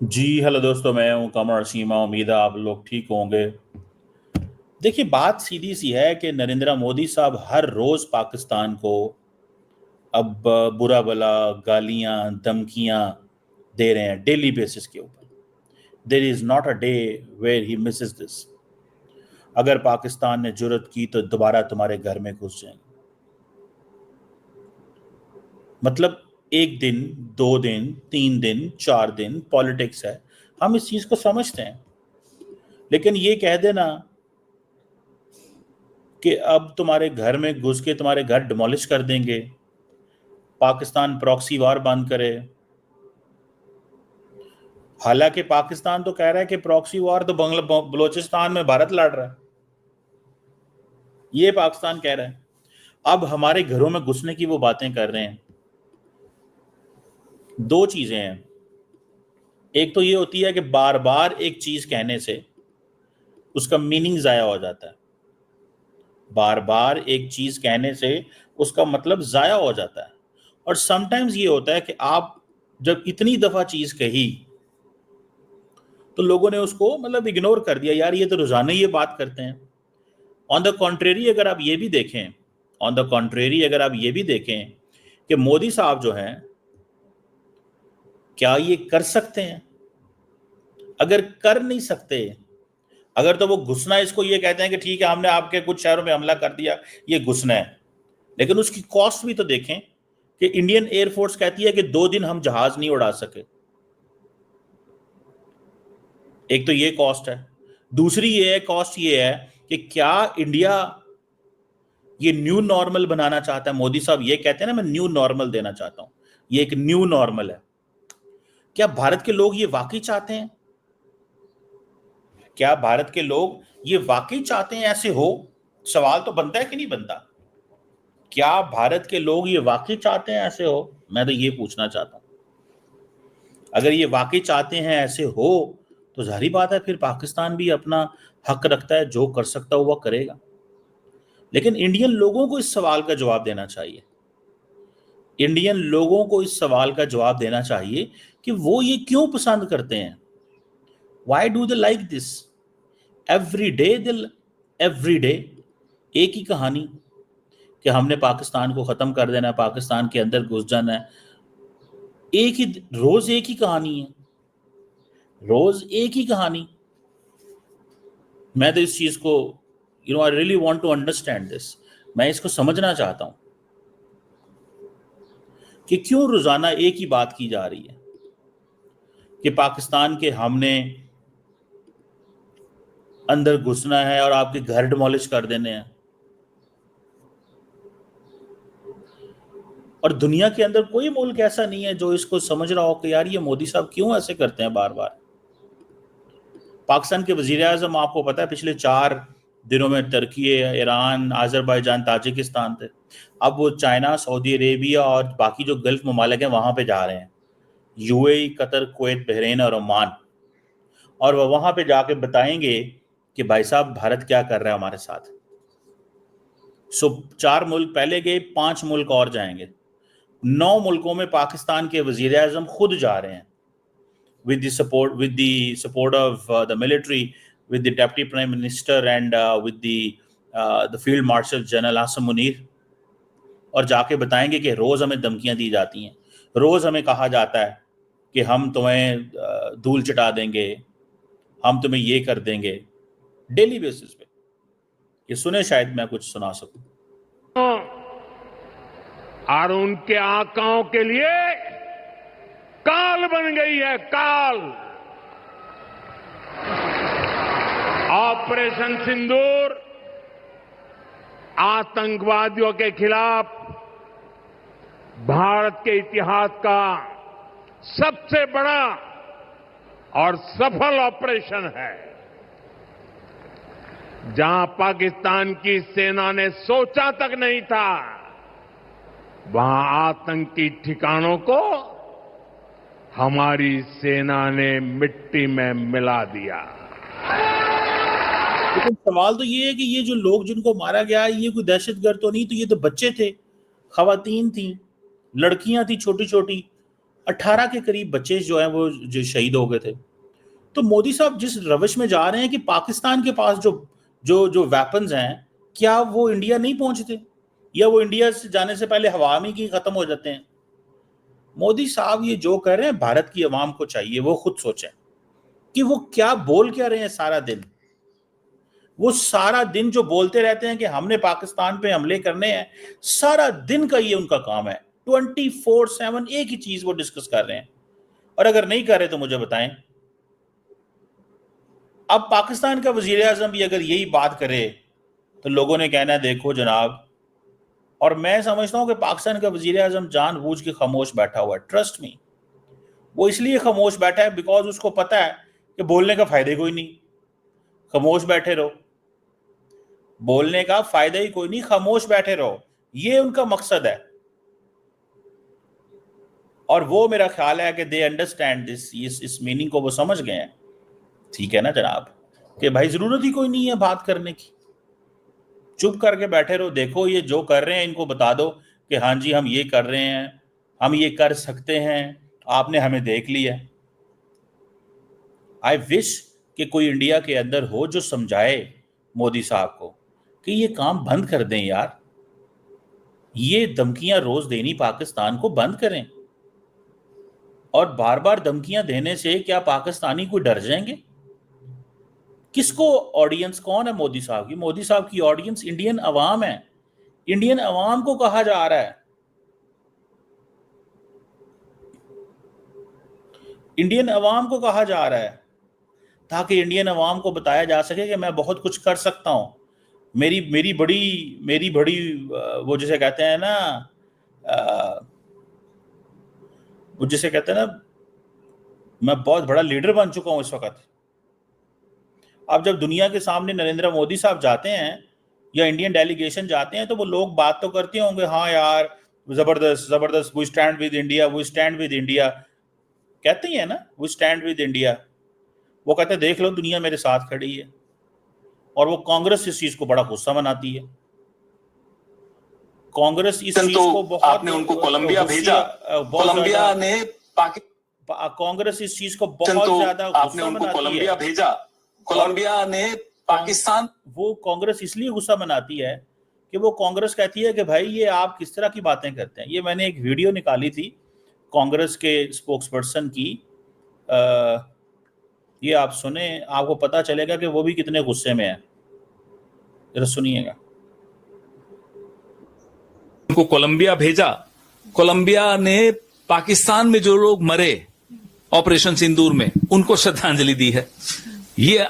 जी hello दोस्तों, मैं हूं कमर सीमा। उम्मीद है आप लोग ठीक होंगे। देखिए, बात सीधी सी है कि नरेंद्र मोदी साहब हर रोज पाकिस्तान को अब बुरा भला गालियां धमकियां दे रहे हैं डेली बेसिस के ऊपर। There is not a day where he misses this. अगर पाकिस्तान ने जुर्रत की तो दोबारा तुम्हारे घर में घुस जाएंगे। मतलब एक दिन, 2 दिन, 3 दिन, 4 दिन, पॉलिटिक्स है। हम इस चीज को समझते हैं, लेकिन ये कह देना कि अब तुम्हारे घर में घुस के तुम्हारे घर डिमोलिश कर देंगे, पाकिस्तान प्रॉक्सी वार बंद करे। हालांकि पाकिस्तान तो कह रहा है कि प्रॉक्सी वार तो बलोचिस्तान में भारत लड़ रहा है। ये पाकिस्तान कह रहा है। अब हमारे घरों में घुसने की वो बातें कर रहे हैं। दो चीजें हैं। एक तो ये होती है कि बार बार एक चीज कहने से उसका मीनिंग जाया हो जाता है। बार बार एक चीज कहने से उसका मतलब जाया हो जाता है। और समटाइम्स ये होता है कि आप जब इतनी दफा चीज कही तो लोगों ने उसको मतलब इग्नोर कर दिया, यार ये तो रोजाना ही ये बात करते हैं। ऑन द कॉन्ट्रेरी अगर आप ये भी देखें ऑन द कॉन्ट्रेरी अगर आप ये भी देखें कि मोदी साहब जो हैं, क्या ये कर सकते हैं? अगर कर नहीं सकते, अगर तो वो घुसना, इसको ये कहते हैं कि ठीक है हमने आपके कुछ शहरों में हमला कर दिया, ये घुसना है। लेकिन उसकी कॉस्ट भी तो देखें कि इंडियन एयरफोर्स कहती है कि 2 दिन हम जहाज नहीं उड़ा सके। एक तो ये कॉस्ट है। दूसरी ये कॉस्ट ये है कि क्या इंडिया ये न्यू नॉर्मल बनाना चाहता है? मोदी साहब ये कहते हैं ना, मैं न्यू नॉर्मल देना चाहता हूं। ये एक न्यू नॉर्मल है। क्या भारत के लोग ये वाकई चाहते हैं? क्या भारत के लोग ये वाकई चाहते हैं ऐसे हो? सवाल तो बनता है कि नहीं बनता? क्या भारत के लोग ये वाकई चाहते हैं ऐसे हो? मैं तो ये पूछना चाहता हूं। अगर ये वाकई चाहते हैं ऐसे हो तो जाहिर बात है फिर पाकिस्तान भी अपना हक रखता है, जो कर सकता है वो करेगा। लेकिन इंडियन लोगों को इस सवाल का जवाब देना चाहिए। इंडियन लोगों को इस सवाल का जवाब देना चाहिए कि वो ये क्यों पसंद करते हैं। Why do they like this? Every day दिल, एवरी डे एक ही कहानी कि हमने पाकिस्तान को खत्म कर देना है, पाकिस्तान के अंदर घुस जाना है। एक ही रोज एक ही कहानी है, रोज एक ही कहानी। मैं तो इस चीज को, I really want to understand this. मैं इसको समझना चाहता हूं कि क्यों रोजाना एक ही बात की जा रही है कि पाकिस्तान के हमने अंदर घुसना है और आपके घर डिमोलिश कर देने हैं। और दुनिया के अंदर कोई मुल्क ऐसा नहीं है जो इसको समझ रहा हो कि यार ये मोदी साहब क्यों ऐसे करते हैं बार बार। पाकिस्तान के वजीर आजम, आपको पता है, पिछले 4 दिनों में तुर्की, ईरान, आज़रबाईजान, ताजिकिस्तान थे। अब वो चाइना, सऊदी अरेबिया और बाकी जो गल्फ ममालिक हैं वहां पे जा रहे हैं। यूएई, कतर, कुवैत, बहरीन और ओमान। और वह वहां पे जाके बताएंगे कि भाई साहब भारत क्या कर रहा है हमारे साथ। 4 मुल्क पहले गए, 5 मुल्क और जाएंगे। 9 मुल्कों में पाकिस्तान के वजीर आजम खुद जा रहे हैं, with the support of the military, with the deputy prime minister and with the field marshal general Asim Munir. और जाके बताएंगे कि रोज हमें धमकियां दी जाती हैं, रोज हमें कहा जाता है कि हम तुम्हें धूल चटा देंगे, हम तुम्हें ये कर देंगे, डेली बेसिस पे। ये सुने, शायद मैं कुछ सुना सकूं। और उनके आकाओं के लिए काल बन गई है, काल। ऑपरेशन सिंदूर आतंकवादियों के खिलाफ भारत के इतिहास का सबसे बड़ा और सफल ऑपरेशन है, जहां पाकिस्तान की सेना ने सोचा तक नहीं था, वहां आतंकी ठिकानों को हमारी सेना ने मिट्टी में मिला दिया। लेकिन सवाल तो ये है कि ये जो लोग जिनको मारा गया है, ये कोई दहशतगर्द तो नहीं, तो ये तो बच्चे थे, खवातीन थी, लड़कियां थी छोटी छोटी। 18 के करीब बच्चे जो हैं वो जो शहीद हो गए थे। तो मोदी साहब जिस रविश में जा रहे हैं कि पाकिस्तान के पास जो जो जो वेपन्स हैं, क्या वो इंडिया नहीं पहुंचते, या वो इंडिया से जाने से पहले हवा में ही खत्म हो जाते हैं? मोदी साहब ये जो कर रहे हैं, भारत की आवाम को चाहिए वो खुद सोचें कि वो क्या बोल क्या रहे हैं सारा दिन। वो सारा दिन जो बोलते रहते हैं कि हमने पाकिस्तान पे हमले करने हैं, सारा दिन का ये उनका काम है। 24/7 एक ही चीज वो डिस्कस कर रहे हैं। और अगर नहीं कर रहे तो मुझे बताएं। अब पाकिस्तान का वजीर आजम भी अगर यही बात करे तो लोगों ने कहना है देखो जनाब। और मैं समझता हूं कि पाकिस्तान का वजीर आजम जानबूझ के खामोश बैठा हुआ है। ट्रस्ट मी, वो इसलिए खामोश बैठा है बिकॉज उसको पता है कि बोलने का फायदा ही कोई नहीं। खामोश बैठे रहो, बोलने का फायदा ही कोई नहीं, खामोश बैठे रहो, ये उनका मकसद है। और वो मेरा ख्याल है कि दे अंडरस्टैंड दिस, इस मीनिंग को वो समझ गए हैं। ठीक है ना जनाब, कि भाई जरूरत ही कोई नहीं है बात करने की, चुप करके बैठे रहो। देखो ये जो कर रहे हैं इनको बता दो कि हाँ जी हम ये कर रहे हैं, हम ये कर सकते हैं, आपने हमें देख लिया। आई विश कि कोई इंडिया के अंदर हो जो समझाए मोदी साहब को कि ये काम बंद कर दें यार, ये धमकियां रोज देनी पाकिस्तान को बंद करें। और बार बार धमकियां देने से क्या पाकिस्तानी कोई डर जाएंगे? किसको ऑडियंस कौन है मोदी साहब की? मोदी साहब की ऑडियंस इंडियन अवाम है। इंडियन अवाम को कहा जा रहा है, इंडियन अवाम को कहा जा रहा है, ताकि इंडियन अवाम को बताया जा सके कि मैं बहुत कुछ कर सकता हूं। मेरी बड़ी वो जिसे कहते हैं ना, वो जिसे कहते हैं ना, मैं बहुत बड़ा लीडर बन चुका हूं इस वक्त। अब जब दुनिया के सामने नरेंद्र मोदी साहब जाते हैं या इंडियन डेलीगेशन जाते हैं तो वो लोग बात तो करते होंगे, हाँ यार जबरदस्त जबरदस्त, we stand with India, we stand with India, कहते ही है ना, वी स्टैंड विद इंडिया। वो कहते हैं देख लो दुनिया मेरे साथ खड़ी है। और वो कांग्रेस इस चीज को बड़ा गुस्सा मनाती है। कांग्रेस इस चीज को बहुत, आपने उनको कोलंबिया भेजा, कोलंबिया ने कांग्रेस इस चीज को बहुत ज्यादा आपने उनको कोलंबिया भेजा, कोलंबिया ने पाकिस्तान, वो कांग्रेस इसलिए गुस्सा मनाती है कि वो कांग्रेस कहती है कि भाई ये आप किस तरह की बातें करते हैं। ये मैंने एक वीडियो निकाली थी कांग्रेस के स्पोक्सपर्सन की, ये आप सुने, आपको पता चलेगा कि वो भी कितने गुस्से में है। जरा सुनिएगा। उनको कोलंबिया भेजा, कोलंबिया ने पाकिस्तान में जो लोग मरे ऑपरेशन सिंदूर में उनको श्रद्धांजलि दी है। ये